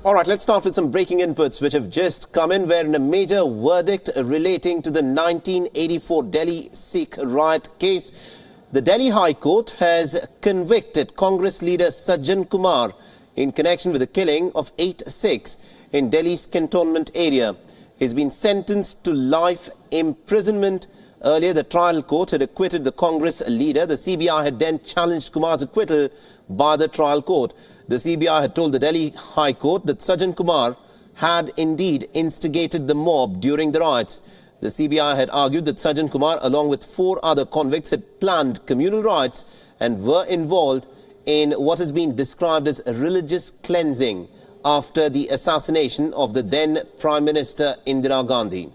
All right, let's start with some breaking inputs which have just come in, where in a major verdict relating to the 1984 Delhi Sikh riot case, the Delhi High Court has convicted Congress leader Sajjan Kumar in connection with the killing of 8 Sikhs in Delhi's Cantonment area. He's been sentenced to life imprisonment. Earlier, the trial court had acquitted the Congress leader. The CBI had then challenged Kumar's acquittal by the trial court. The CBI had told the Delhi High Court that Sajjan Kumar had indeed instigated the mob during the riots. The CBI had argued that Sajjan Kumar, along with 4 other convicts, had planned communal riots and were involved in what has been described as religious cleansing after the assassination of the then Prime Minister Indira Gandhi.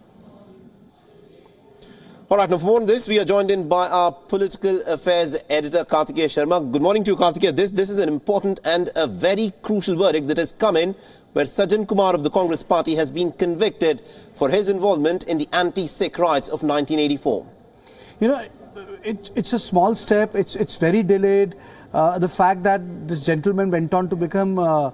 All right, now for more on this, we are joined in by our political affairs editor, Kartikeya Sharma. Good morning to you, Kartikeya. This is an important and a very crucial verdict that has come in, where Sajjan Kumar of the Congress party has been convicted for his involvement in the anti-Sikh riots of 1984. You know, it's a small step. It's very delayed. The fact that this gentleman went on to become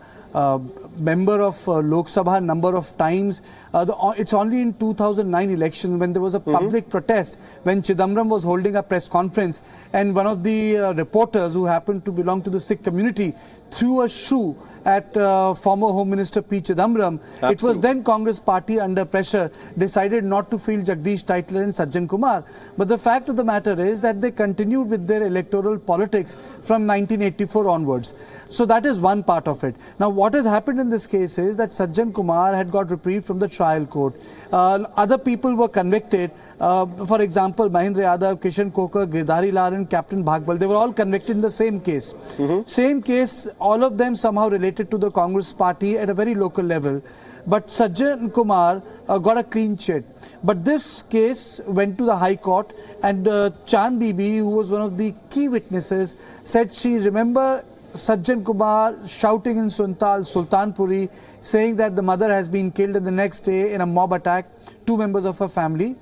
member of Lok Sabha number of times. It's only in 2009 election when there was a public protest, when Chidambaram was holding a press conference, and one of the reporters who happened to belong to the Sikh community threw a shoe at former Home Minister P. Chidambaram. Absolutely. It was then Congress party under pressure decided not to field Jagdish Titler and Sajjan Kumar. But the fact of the matter is that they continued with their electoral politics from 1984 onwards. So that is one part of it. Now what has happened in this case is that Sajjan Kumar had got reprieve from the trial court. Other people were convicted. For example, Mahendra Yadav, Kishan Kokar, Girdhari Lal and Captain Bhagbal. They were all convicted in the same case. Same case, all of them somehow related to the Congress party at a very local level. But Sajjan Kumar got a clean chit. But this case went to the High Court, and Chand Bibi, who was one of the key witnesses, said she remembered Sajjan Kumar shouting in Sultanpuri, saying that the mother has been killed, and the next day in a mob attack, 2 members of her family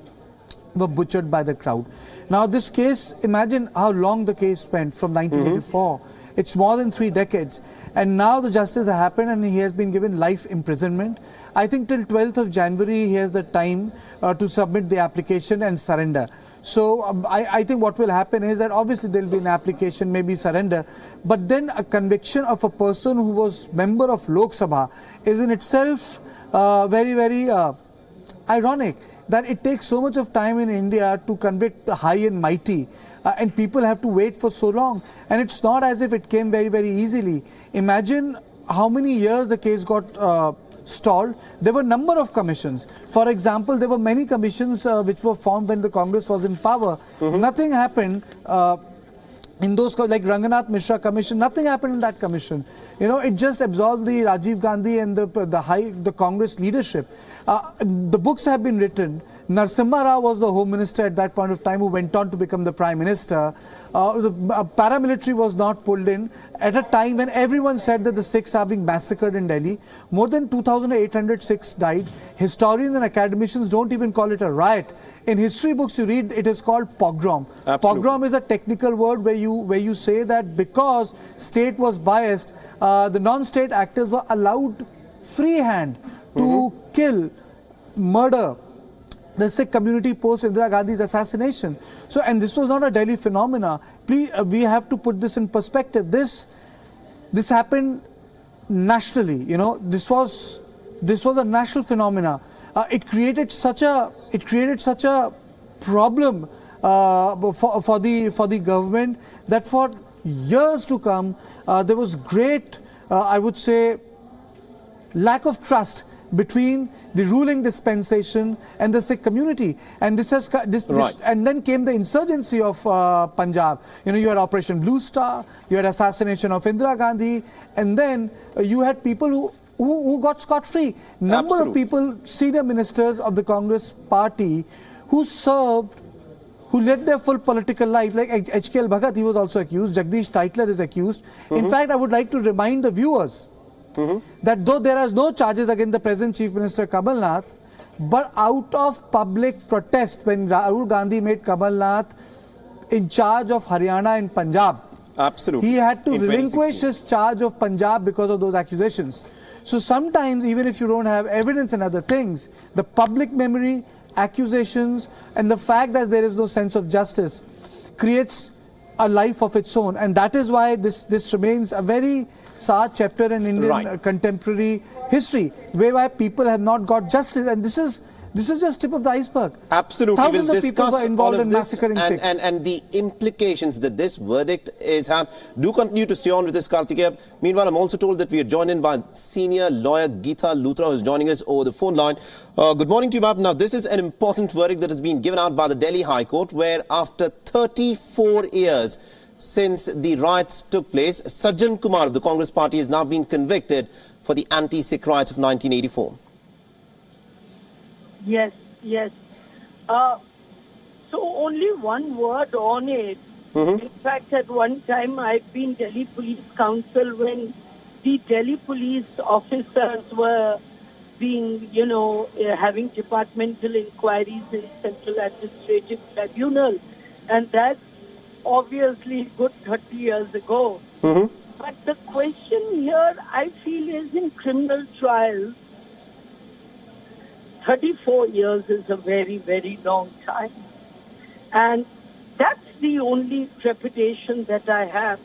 were butchered by the crowd. Now this case, imagine how long the case went from 1984. It's more than 3 decades. And now the justice has happened and he has been given life imprisonment. I think till 12th of January he has the time to submit the application and surrender. So I think what will happen is that obviously there will be an application, maybe surrender, but then a conviction of a person who was member of Lok Sabha is in itself very, very ironic, that it takes so much of time in India to convict the high and mighty, and people have to wait for so long. And it's not as if it came very, very easily. Imagine how many years the case got stalled. There were a number of commissions. For example, there were many commissions which were formed when the Congress was in power. Nothing happened in those, like Ranganath Mishra Commission, nothing happened in that commission. You know, it just absolved the Rajiv Gandhi and the Congress leadership. The books have been written. Narasimha Rao was the Home Minister at that point of time, who went on to become the Prime Minister. The paramilitary was not pulled in at a time when everyone said that the Sikhs are being massacred in Delhi. More than 2,800 Sikhs died. Historians and academicians don't even call it a riot. In history books you read, it is called pogrom. Absolutely. Pogrom is a technical word where you say that because state was biased, the non-state actors were allowed free hand to kill, murder the Sikh community post Indira Gandhi's assassination. So, and this was not a Delhi phenomena. Please, we have to put this in perspective. This happened nationally. You know, this was a national phenomena. It created such a problem for the government that for years to come there was great, I would say, lack of trust between the ruling dispensation and the Sikh community. And and then came the insurgency of Punjab. You know, you had Operation Blue Star, you had assassination of Indira Gandhi, and then you had people who got scot-free. Number of people, senior ministers of the Congress party, who served, who led their full political life, like H.K.L. Bhagat, he was also accused. Jagdish Titler is accused. In fact, I would like to remind the viewers that though there are no charges against the present Chief Minister Kamal Nath, but out of public protest when Rahul Gandhi made Kamal Nath in charge of Haryana and Punjab, absolutely, he had to relinquish his charge of Punjab because of those accusations. So sometimes, even if you don't have evidence and other things, the public memory, accusations, and the fact that there is no sense of justice creates a life of its own. And that is why this remains a very sad chapter in Indian contemporary history, whereby people have not got justice. And this is just tip of the iceberg. Absolutely. Thousands we'll of people discuss were involved all of in this massacring Sikhs. and the implications that this verdict is had. Do continue to stay on with this, Kartikeya. Meanwhile, I'm also told that we are joined in by senior lawyer Geeta Luthra, who is joining us over the phone line. Good morning to you, ma'am. Now, this is an important verdict that has been given out by the Delhi High Court, where after 34 years since the riots took place, Sajjan Kumar of the Congress Party has now been convicted for the anti-Sikh riots of 1984. Yes. So only one word on it. In fact, at one time I've been Delhi Police Counsel when the Delhi police officers were being, having departmental inquiries in Central Administrative Tribunal. And that's obviously good 30 years ago. But the question here, I feel, is in criminal trials, 34 years is a very, very long time. And that's the only trepidation that I have,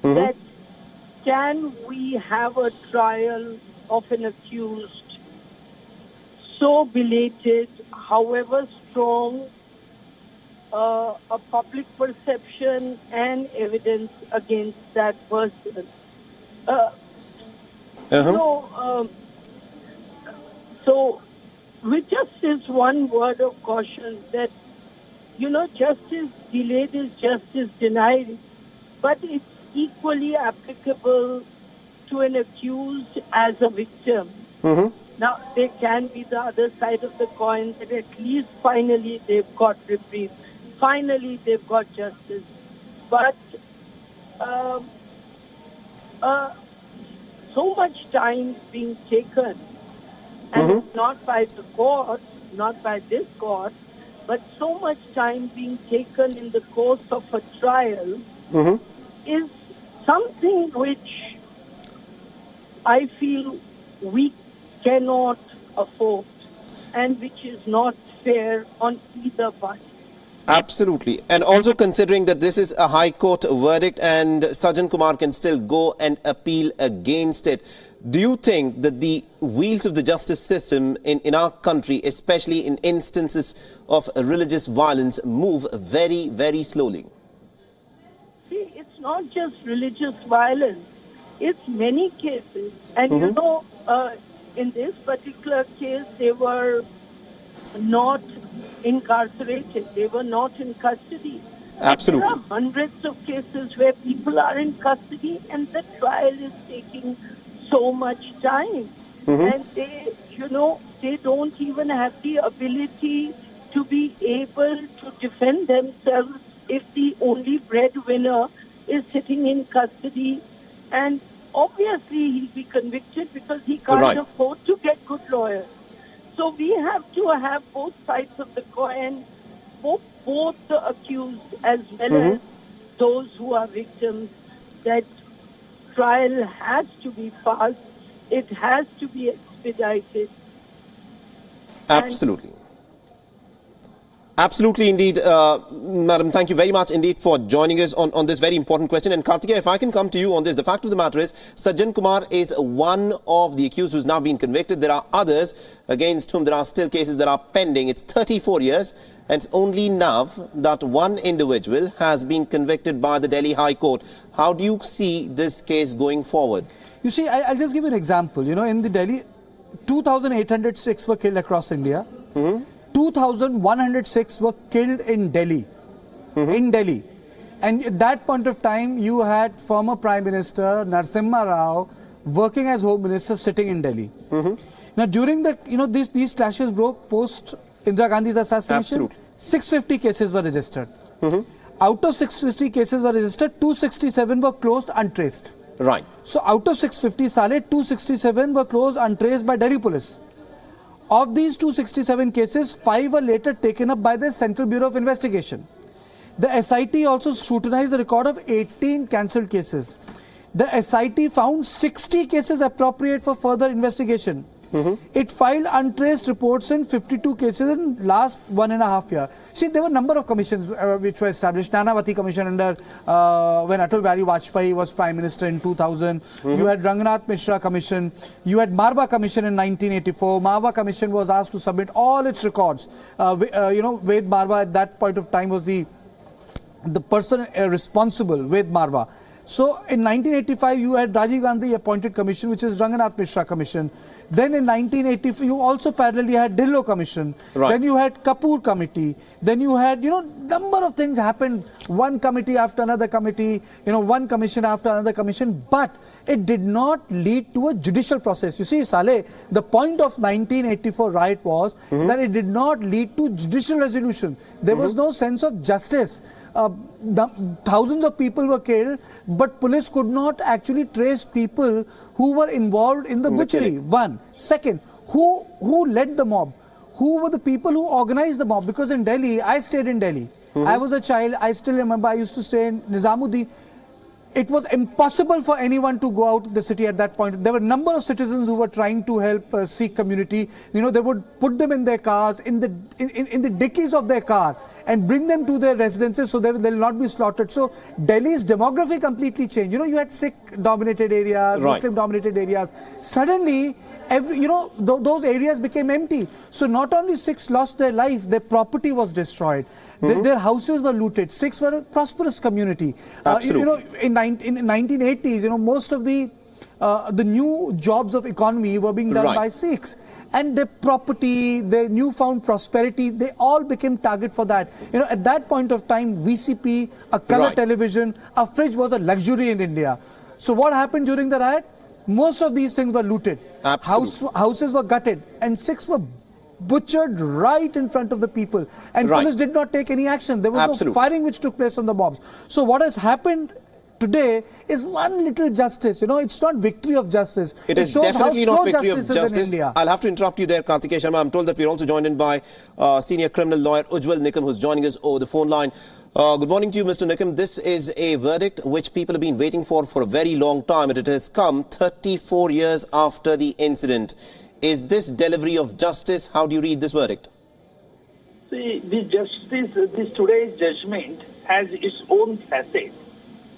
that can we have a trial of an accused so belated, however strong a public perception and evidence against that person. So with just this one word of caution that, justice delayed is justice denied, but it's equally applicable to an accused as a victim. Now, there can be the other side of the coin that at least finally they've got reprieve. Finally, they've got justice. But so much time being taken, and not by the court, not by this court, but so much time being taken in the course of a trial is something which I feel we cannot afford and which is not fair on either party. Absolutely. And also considering that this is a High Court verdict and Sajjan Kumar can still go and appeal against it, do you think that the wheels of the justice system in our country, especially in instances of religious violence, move very, very slowly? See, it's not just religious violence. It's many cases. And in this particular case, they were not incarcerated. They were not in custody. Absolutely. There are hundreds of cases where people are in custody and the trial is taking so much time. And they don't even have the ability to be able to defend themselves if the only breadwinner is sitting in custody. And obviously he'll be convicted because he can't afford to get good lawyers. So we have to have both sides of the coin, both the accused as well as those who are victims. That trial has to be fast. It has to be expedited. Absolutely. Absolutely indeed. Madam, thank you very much indeed for joining us on this very important question. And Kartikeya, if I can come to you on this, the fact of the matter is Sajjan Kumar is one of the accused who's now been convicted. There are others against whom there are still cases that are pending. It's 34 years and it's only now that one individual has been convicted by the Delhi High Court. How do you see this case going forward? You see, I'll just give you an example. In the Delhi, 2,806 were killed across India. 2,106 were killed in Delhi. And at that point of time, you had former Prime Minister Narasimha Rao working as Home Minister sitting in Delhi. Now, during the, these clashes broke post Indira Gandhi's assassination. Absolutely. 650 cases were registered. Out of 650 cases were registered, 267 were closed untraced. Right. So out of 650, 267 were closed untraced by Delhi police. Of these 267 cases, 5 were later taken up by the Central Bureau of Investigation. The SIT also scrutinized the record of 18 cancelled cases. The SIT found 60 cases appropriate for further investigation. It filed untraced reports in 52 cases in last 1.5 years. See, there were a number of commissions which were established. Nanavati Commission under when Atal Bihari Vajpayee was Prime Minister in 2000. You had Ranganath Mishra Commission. You had Marwa Commission in 1984. Marwa Commission was asked to submit all its records. Ved Marwa at that point of time was the person responsible, Ved Marwa. So in 1985, you had Rajiv Gandhi appointed commission, which is Ranganath Mishra Commission. Then in 1985, you also parallelly had Dhillon Commission. Right. Then you had Kapoor Committee. Then you had, number of things happened. One committee after another committee, one commission after another commission. But it did not lead to a judicial process. You see, Saleh, the point of 1984 riot was that it did not lead to judicial resolution. There was no sense of justice. Thousands of people were killed, but police could not actually trace people who were involved in the butchery. One. Second, who led the mob? Who were the people who organized the mob? Because in Delhi, I stayed in Delhi. I was a child. I still remember I used to stay in Nizamuddin. It was impossible for anyone to go out of the city at that point. There were a number of citizens who were trying to help Sikh community. They would put them in their cars, in the dickies of their car, and bring them to their residences so they'll not be slaughtered. So Delhi's demography completely changed. You had Sikh-dominated areas, Muslim-dominated areas. Suddenly, those areas became empty. So not only Sikhs lost their life, their property was destroyed. Their houses were looted. Sikhs were a prosperous community. In 1980s, most of the new jobs of economy were being done by Sikhs. And their property, their newfound prosperity, they all became target for that. At that point of time, VCP, a color television, a fridge was a luxury in India. So what happened during the riot? Most of these things were looted. Houses were gutted, and Sikhs were butchered right in front of the people. And police did not take any action. There was no firing which took place on the mobs. So what has happened today is one little justice. It's not victory of justice. It is definitely not victory of justice. I'll have to interrupt you there, Karthikeya Sharma. I'm told that we're also joined in by senior criminal lawyer Ujjwal Nikam, who's joining us over the phone line. Good morning to you, Mr. Nikam. This is a verdict which people have been waiting for a very long time, and it has come 34 years after the incident. Is this delivery of justice? How do you read this verdict? See, this today's judgment has its own facet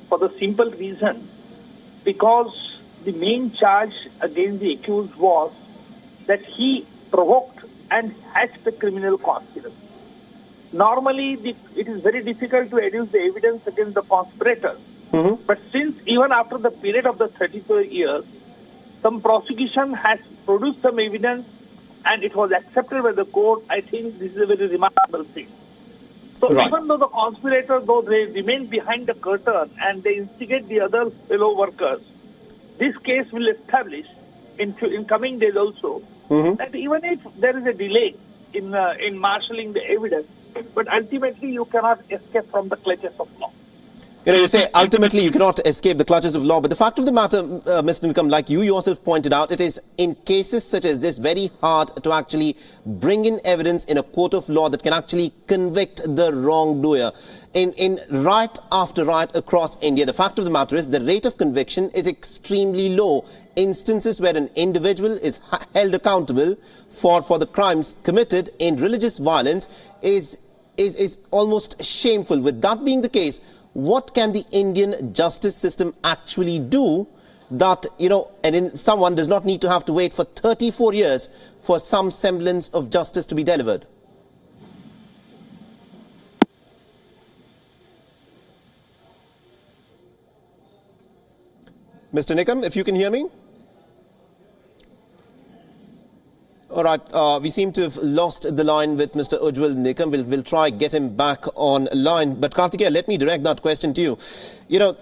for the simple reason because the main charge against the accused was that he provoked and hatched the criminal conspiracy. Normally, it is very difficult to adduce the evidence against the conspirators. But since even after the period of the 34 years, some prosecution has produced some evidence and it was accepted by the court, I think this is a very remarkable thing. So even though the conspirators, though they remain behind the curtain and they instigate the other fellow workers, this case will establish in coming days also that even if there is a delay in marshalling the evidence, but ultimately you cannot escape from the clutches of law. You say ultimately you cannot escape the clutches of law, but the fact of the matter, Mr. Nikam, like you yourself pointed out, it is in cases such as this very hard to actually bring in evidence in a court of law that can actually convict the wrongdoer. In riot after riot across India, the fact of the matter is the rate of conviction is extremely low. Instances where an individual is held accountable for the crimes committed in religious violence is almost shameful. With that being the case, what can the Indian justice system actually do that, someone does not need to have to wait for 34 years for some semblance of justice to be delivered? Mr. Nikam, if you can hear me? All right, we seem to have lost the line with Mr. Ujjwal Nikam. We'll try get him back on line. But Karthikeya, let me direct that question to you.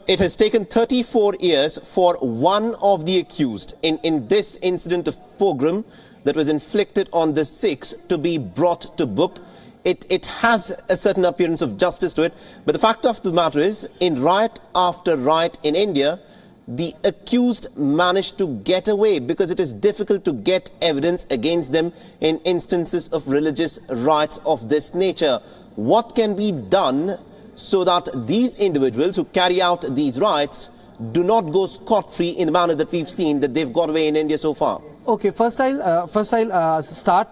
It has taken 34 years for one of the accused in this incident of pogrom that was inflicted on the Sikhs to be brought to book. It has a certain appearance of justice to it. But the fact of the matter is, in riot after riot in India, the accused managed to get away because it is difficult to get evidence against them in instances of religious riots of this nature. What can be done so that these individuals who carry out these riots do not go scot-free in the manner that we've seen that they've got away in India so far? Okay, first I'll start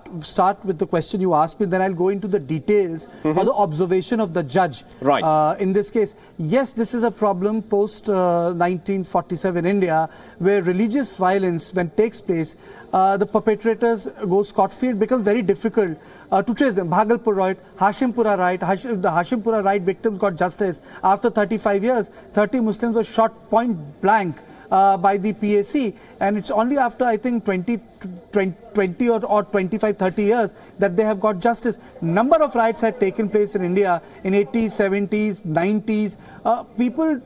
with the question you asked me, then I'll go into the details or the observation of the judge. Right. In this case, yes, this is a problem post 1947 India, where religious violence, when takes place, the perpetrators go scot-free. It becomes very difficult to trace them. Bhagalpur riot, Hashimpura riot, the Hashimpura riot victims got justice after 35 years. 30 Muslims were shot point blank by the PAC, and it's only after, I think, 20 or 25, 30 years that they have got justice. Number of riots had taken place in India in 80s, 70s, 90s.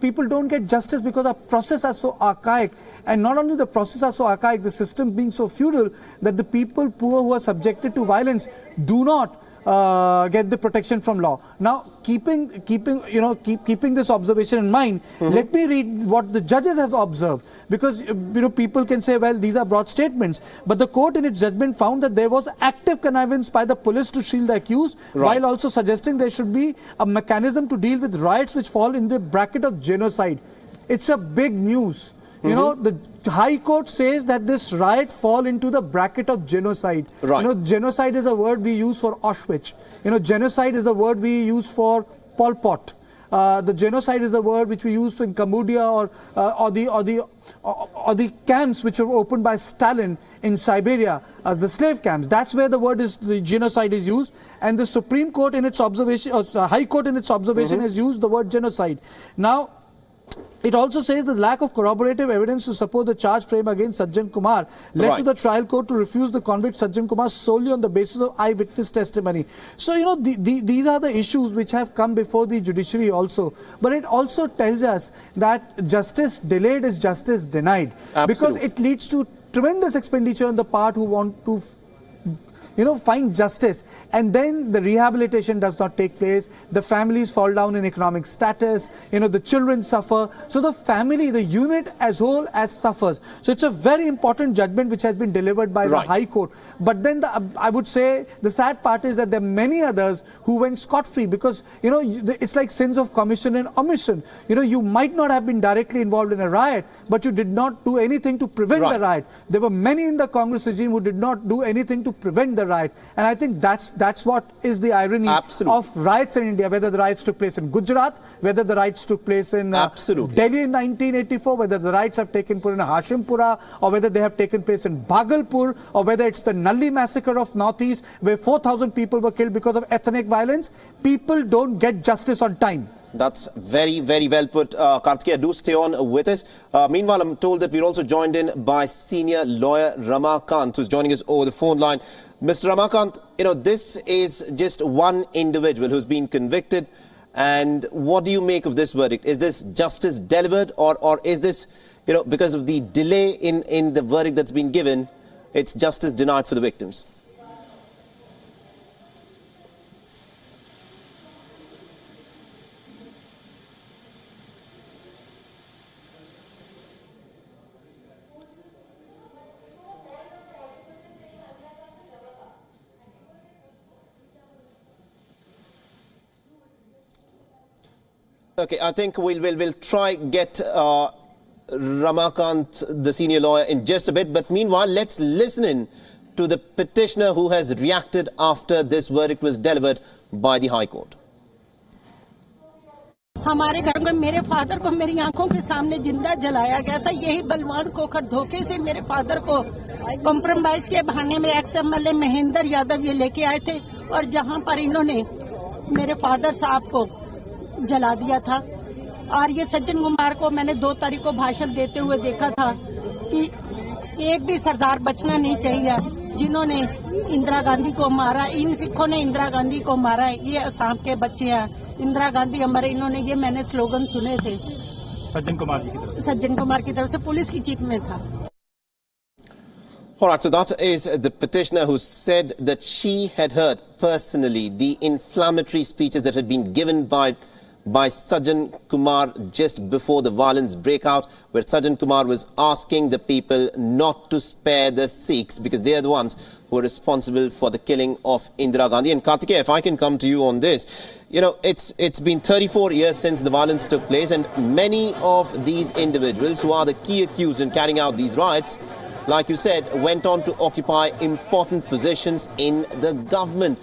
People don't get justice because our process are so archaic, and not only the process are so archaic, the system being so feudal that the people poor who are subjected to violence do not get the protection from law. Now, keeping this observation in mind, let me read what the judges have observed, because people can say, well, these are broad statements, but the court in its judgment found that there was active connivance by the police to shield the accused, while also suggesting there should be a mechanism to deal with riots which fall in the bracket of genocide. It's a big news. The High Court says that this riot fall into the bracket of genocide. Right. Genocide is a word we use for Auschwitz. Genocide is the word we use for Pol Pot. The genocide is the word which we use in Cambodia or the camps which were opened by Stalin in Siberia as the slave camps. That's where the genocide is used, and the Supreme Court in its observation, or the High Court in its observation, has used the word genocide. Now, it also says the lack of corroborative evidence to support the charge frame against Sajjan Kumar led to the trial court to refuse the convict Sajjan Kumar solely on the basis of eyewitness testimony. So, these are the issues which have come before the judiciary also. But it also tells us that justice delayed is justice denied. Absolutely. Because it leads to tremendous expenditure on the part who want to find justice, and then the rehabilitation does not take place. The families fall down in economic status. The children suffer. So the family, the unit as whole, suffers. So it's a very important judgment which has been delivered by the High Court. But then I would say the sad part is that there are many others who went scot-free, because it's like sins of commission and omission. You might not have been directly involved in a riot, but you did not do anything to prevent the riot. There were many in the Congress regime who did not do anything to prevent the riot, and I think that's what is the irony of riots in India. Whether the riots took place in Gujarat, whether the riots took place in Delhi in 1984, whether the riots have taken place in Hashimpura, or whether they have taken place in Bhagalpur, or whether it's the Nalli massacre of Northeast where 4,000 people were killed because of ethnic violence, people don't get justice on time. That's very, very well put. Kartikeya, do stay on with us. Meanwhile, I'm told that we're also joined in by senior lawyer Ramakant, who's joining us over the phone line. Mr. Ramakant, this is just one individual who's been convicted. And what do you make of this verdict? Is this justice delivered, or is this, because of the delay in the verdict that's been given, it's justice denied for the victims? Okay, I think we'll try get Ramakant, the senior lawyer, in just a bit. But meanwhile, let's listen in to the petitioner who has reacted after this verdict was delivered by the High Court. हमारे घर में मेरे father को मेरी आंखों के सामने जिंदा जलाया गया था। यही बलवान खोखर धोखे से मेरे फादर को कॉम्प्रोमाइज के बहाने में एक्स-एमएलए महेंद्र यादव ये लेके आए थे, और जहां पर इन्होंने मेरे फादर साहब को जला दिया था। और ये सज्जन कुमार को मैंने 2 तारीख को भाषण देते हुए देखा था कि एक भी सरदार बचना नहीं चाहिए। जिन्होंने इंदिरा गांधी को मारा, इन सिखों ने इंदिरा गांधी को मारा, ये असम के बच्चे हैं। इंदिरा गांधी हमारे, इन्होंने ये मैंने स्लोगन सुने थे सज्जन कुमार की तरफ से पुलिस की जीप में था। All right, so that is the petitioner who said that she had heard personally the inflammatory speeches that had been given by by Sajjan Kumar just before the violence breakout, where Sajjan Kumar was asking the people not to spare the Sikhs because they are the ones who are responsible for the killing of Indira Gandhi. And Kartikeya, if I can come to you on this, you know, it's been 34 years since the violence took place, and many of these individuals who are the key accused in carrying out these riots, like you said, went on to occupy important positions in the government.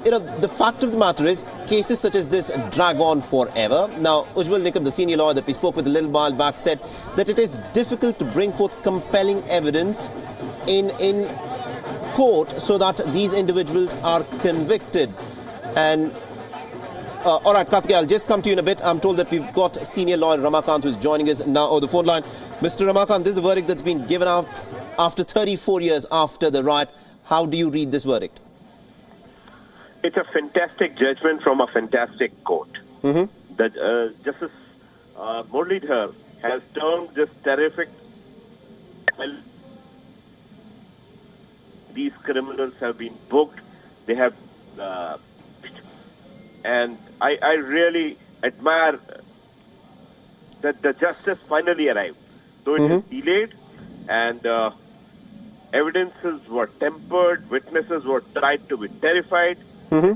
You know, the fact of the matter is, cases such as this drag on forever. Now, Ujjwal Nikam, the senior lawyer that we spoke with a little while back, said that it is difficult to bring forth compelling evidence in court so that these individuals are convicted. And all right, Kartikeya, I'll just come to you in a bit. I'm told that we've got senior lawyer Ramakant who's joining us now on the phone line. Mr. Ramakant, this is a verdict that's been given out after 34 years after the riot. How do you read this verdict? It's a fantastic judgment from a fantastic court. That Justice Muralidhar has termed this terrific. Well, these criminals have been booked. They have, and I really admire that the justice finally arrived. Though it is delayed, and evidences were tempered, witnesses were tried to be terrified.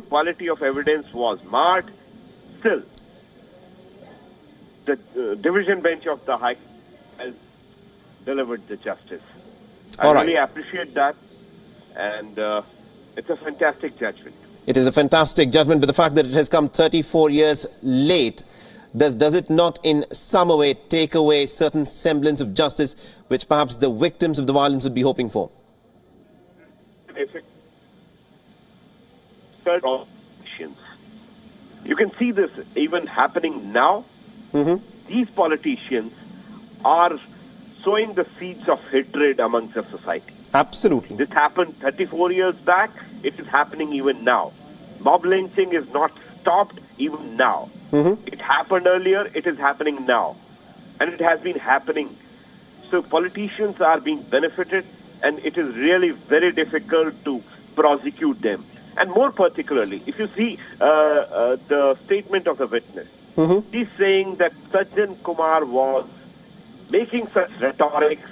Quality of evidence was marred. Still, the division bench of the High Court has delivered the justice. I really appreciate that, and it's a fantastic judgment. It is a fantastic judgment, but the fact that it has come 34 years late, does it not in some way take away certain semblance of justice which perhaps the victims of the violence would be hoping for? You can see this even happening now. These politicians are sowing the seeds of hatred amongst the society. Absolutely. This happened 34 years back. It is happening even now. Mob lynching is not stopped even now. It happened earlier. It is happening now. And it has been happening. So politicians are being benefited, and it is really very difficult to prosecute them. And more particularly, if you see the statement of the witness, he's saying that Sajjan Kumar was making such rhetorics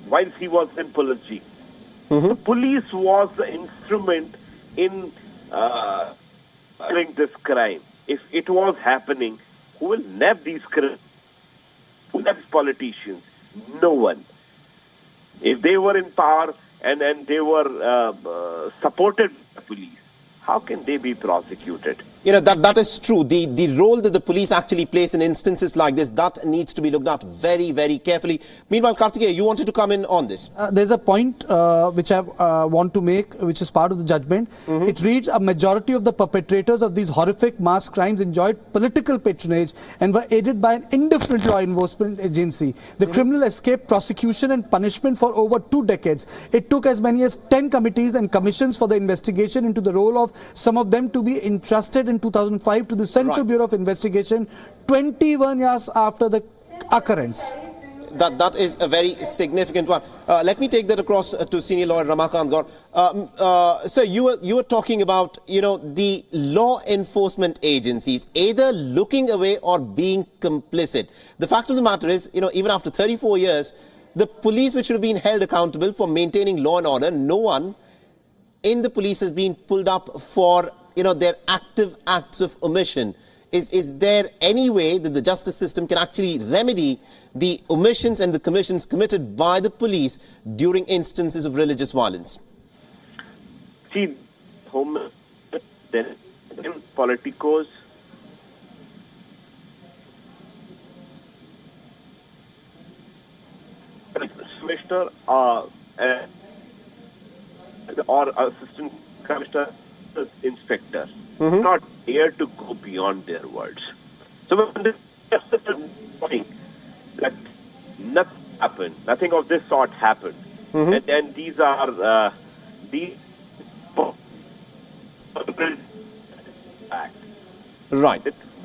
while he was in police jeep. The police was the instrument in doing this crime. If it was happening, who will nab these criminals? Who nabs politicians? No one. If they were in power and they were supported by the police, how can they be prosecuted? You know, that is true. The role that the police actually plays in instances like this, that needs to be looked at very, very carefully. Meanwhile, Kartikeya, you wanted to come in on this. There's a point which I want to make, which is part of the judgment. It reads, a majority of the perpetrators of these horrific mass crimes enjoyed political patronage and were aided by an indifferent law enforcement agency. The criminal escaped prosecution and punishment for over 2 decades. It took as many as 10 committees and commissions for the investigation into the role of some of them to be entrusted in 2005 to the Central Bureau of Investigation 21 years after the occurrence. That is a very significant one. Let me take that across to senior lawyer Ramakant Gaur. Sir, you were talking about, you know, the law enforcement agencies either looking away or being complicit. The fact of the matter is, you know, even after 34 years, the police, which should have been held accountable for maintaining law and order, no one in the police has been pulled up for, you know, their active acts of omission. Is there any way that the justice system can actually remedy the omissions and the commissions committed by the police during instances of religious violence? See, then politicos, commissioner or assistant commissioner, inspector, not dare to go beyond their words. So when this justice is that nothing happened, nothing of this sort happened, and these are these Right.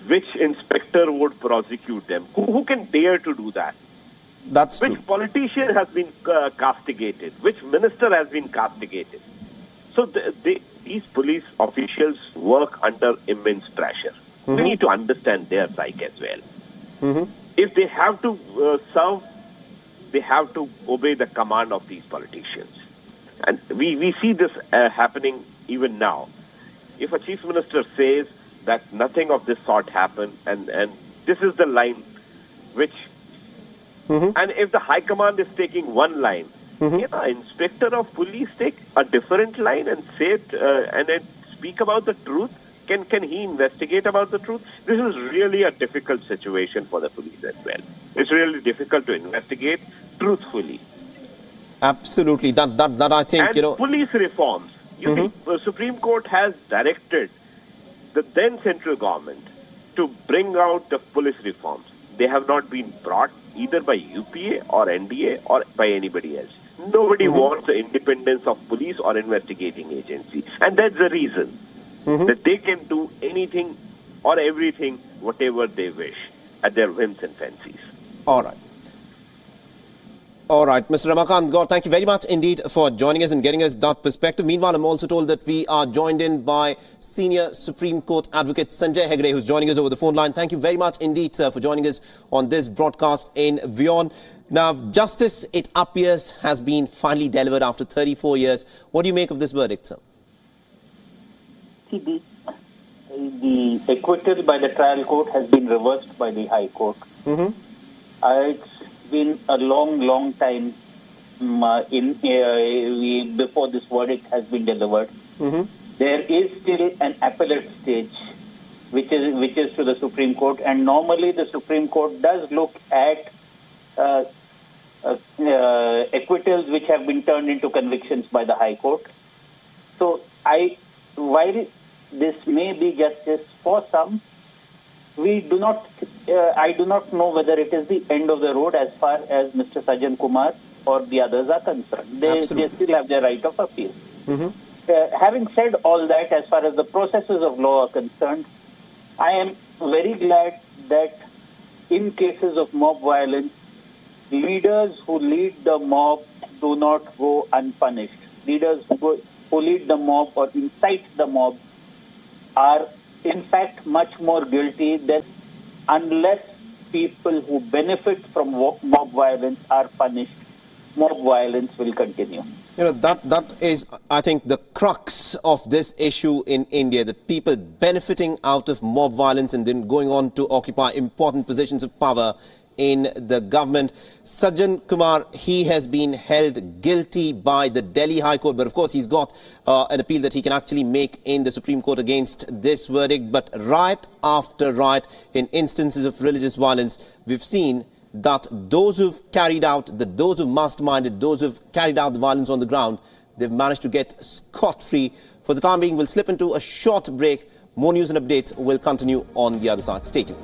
Which inspector would prosecute them? Who can dare to do that? That's true. Which politician has been castigated? Which minister has been castigated? So these police officials work under immense pressure. We need to understand their psyche as well. If they have to serve, they have to obey the command of these politicians. And we see this happening even now. If a chief minister says that nothing of this sort happened, and this is the line which, and if the high command is taking one line, inspector of police take a different line and say it, and then speak about the truth. Can he investigate about the truth? This is really a difficult situation for the police as well. It's really difficult to investigate truthfully. Absolutely. That I think, and police reforms. You see, the Supreme Court has directed the then central government to bring out the police reforms. They have not been brought either by UPA or NDA or by anybody else. Nobody wants the independence of police or investigating agency. And that's the reason that they can do anything or everything, whatever they wish, at their whims and fancies. All right. All right, Mr. Ramakant Gaur, thank you very much indeed for joining us and getting us that perspective. Meanwhile, I'm also told that we are joined in by Senior Supreme Court Advocate Sanjay Hegde, who's joining us over the phone line. Thank you very much indeed, sir, for joining us on this broadcast in Wion. Now, justice, it appears, has been finally delivered after 34 years. What do you make of this verdict, sir? See, the acquittal by the trial court has been reversed by the High Court. It's been a long time before this verdict has been delivered. There is still an appellate stage, which is to the Supreme Court, and normally the Supreme Court does look at acquittals which have been turned into convictions by the High Court. So, while this may be justice for some, I do not know whether it is the end of the road as far as Mr. Sajjan Kumar or the others are concerned. They still have their right of appeal. Having said all that, as far as the processes of law are concerned, I am very glad that in cases of mob violence, leaders who lead the mob do not go unpunished. Leaders who lead the mob or incite the mob are in fact much more guilty than unless people who benefit from mob violence are punished. Mob violence will continue. That is, I think, the crux of this issue in India, that people benefiting out of mob violence and then going on to occupy important positions of power in the government. Sajjan Kumar, he has been held guilty by the Delhi High Court, but of course he's got an appeal that he can actually make in the Supreme Court against this verdict. But riot after riot, in instances of religious violence, we've seen that those who've masterminded, those who've carried out the violence on the ground, they've managed to get scot-free. For the time being, we'll slip into a short break. More news and updates will continue on the other side. Stay tuned.